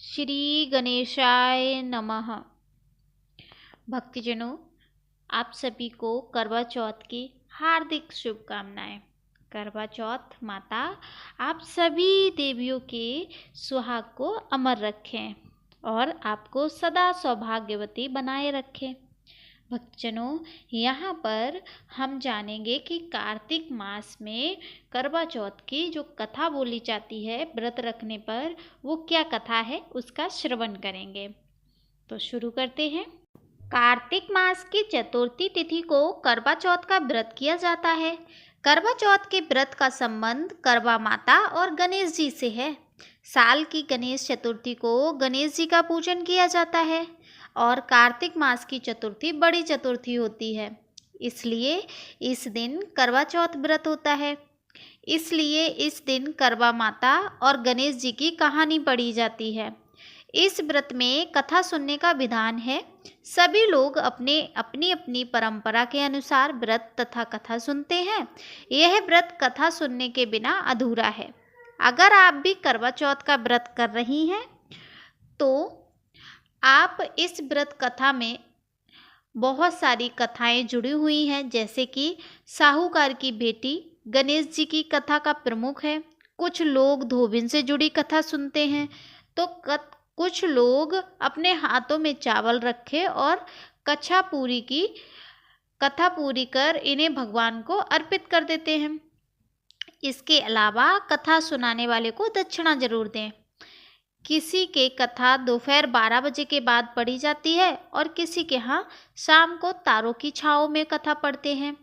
श्री गणेशाय नमः। भक्तजनों, आप सभी को करवा चौथ की हार्दिक शुभकामनाएं। करवा चौथ माता आप सभी देवियों के सुहाग को अमर रखें और आपको सदा सौभाग्यवती बनाए रखें। भक्तजनों, यहाँ पर हम जानेंगे कि कार्तिक मास में करवा चौथ की जो कथा बोली जाती है व्रत रखने पर, वो क्या कथा है उसका श्रवण करेंगे। तो शुरू करते हैं। कार्तिक मास की चतुर्थी तिथि को करवा चौथ का व्रत किया जाता है। करवा चौथ के व्रत का संबंध करवा माता और गणेश जी से है। साल की गणेश चतुर्थी को गणेश जी का पूजन किया जाता है और कार्तिक मास की चतुर्थी बड़ी चतुर्थी होती है, इसलिए इस दिन करवा चौथ व्रत होता है। इसलिए इस दिन करवा माता और गणेश जी की कहानी पढ़ी जाती है। इस व्रत में कथा सुनने का विधान है। सभी लोग अपनी अपनी परंपरा के अनुसार व्रत तथा कथा सुनते हैं। यह व्रत कथा सुनने के बिना अधूरा है। अगर आप भी करवा चौथ का व्रत कर रही हैं तो आप इस व्रत कथा में बहुत सारी कथाएं जुड़ी हुई हैं, जैसे कि साहूकार की बेटी गणेश जी की कथा का प्रमुख है। कुछ लोग धोबिन से जुड़ी कथा सुनते हैं तो कुछ लोग अपने हाथों में चावल रखे और कथा पूरी कर इन्हें भगवान को अर्पित कर देते हैं। इसके अलावा कथा सुनाने वाले को दक्षिणा जरूर दें। किसी के कथा दोपहर 12 बजे के बाद पढ़ी जाती है और किसी के यहाँ शाम को तारों की छाँव में कथा पढ़ते हैं।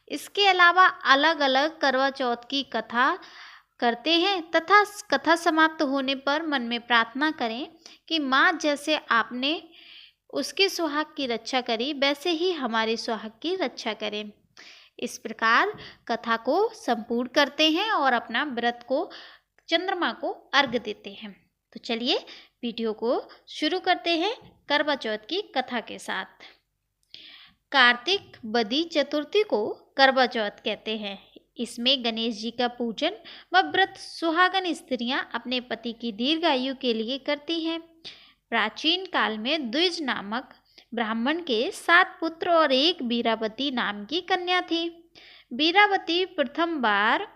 इसके अलावा अलग अलग करवा चौथ की कथा करते हैं तथा कथा समाप्त होने पर मन में प्रार्थना करें कि माँ जैसे आपने उसके सुहाग की रक्षा करी, वैसे ही हमारे सुहाग की रक्षा करें। इस प्रकार कथा को संपूर्ण करते हैं और अपना व्रत को चंद्रमा को अर्घ्य देते हैं। तो चलिए वीडियो को शुरू करते हैं करवा चौथ की कथा के साथ। कार्तिक बदी चतुर्थी को करवा चौथ कहते हैं। इसमें गणेश जी का पूजन व व्रत सुहागन स्त्रियां अपने पति की दीर्घायु के लिए करती हैं। प्राचीन काल में द्विज नामक ब्राह्मण के 7 पुत्र और एक बीरावती नाम की कन्या थी। बीरावती प्रथम बार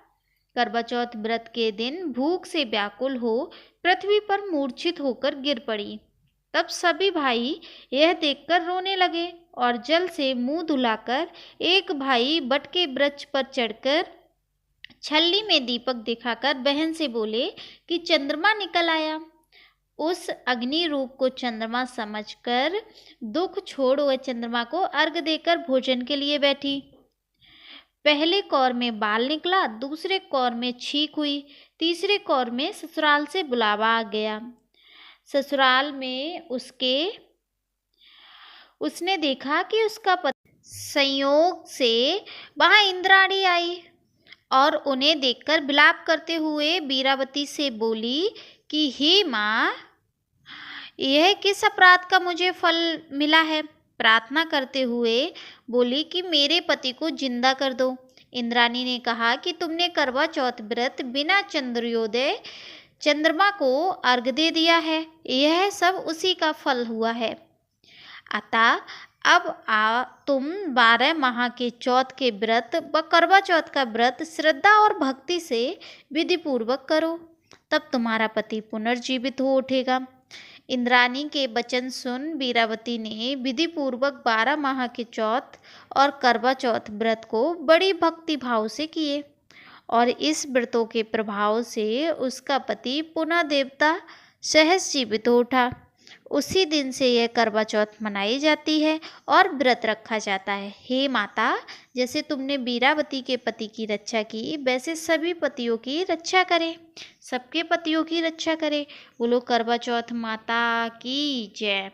करवा चौथ व्रत के दिन भूख से व्याकुल हो पृथ्वी पर मूर्छित होकर गिर पड़ी। तब सभी भाई यह देखकर रोने लगे और जल से मुंह धुलाकर एक भाई बट के वृक्ष पर चढ़कर छल्ली में दीपक दिखाकर बहन से बोले कि चंद्रमा निकल आया। उस अग्नि रूप को चंद्रमा समझकर दुख छोड़ वह चंद्रमा को अर्घ देकर भोजन के लिए बैठी। पहले कौर में बाल निकला, दूसरे कौर में छींक हुई, तीसरे कौर में ससुराल से बुलावा आ गया। ससुराल में उसने देखा कि उसका पति संयोग से वहां इंद्राणी आई और उन्हें देखकर विलाप करते हुए बीरावती से बोली कि हे माँ, यह किस अपराध का मुझे फल मिला है। प्रार्थना करते हुए बोली कि मेरे पति को जिंदा कर दो। इंद्राणी ने कहा कि तुमने करवा चौथ व्रत बिना चंद्रोदय चंद्रमा को अर्घ्य दे दिया है, यह सब उसी का फल हुआ है। अतः अब तुम 12 माह के चौथ के व्रत व करवा चौथ का व्रत श्रद्धा और भक्ति से विधि पूर्वक करो, तब तुम्हारा पति पुनर्जीवित हो उठेगा। इंद्राणी के वचन सुन बीरावती ने विधि पूर्वक 12 माह के चौथ और करवा चौथ व्रत को बड़ी भक्ति भाव से किए और इस व्रतों के प्रभाव से उसका पति पुनः देवता सहज जीवित हो उठा। उसी दिन से यह करवा चौथ मनाई जाती है और व्रत रखा जाता है। हे माता, जैसे तुमने बीरावती के पति की रक्षा की, वैसे सभी पतियों की रक्षा करें, सबके पतियों की रक्षा करें। बोलो करवा चौथ माता की जय।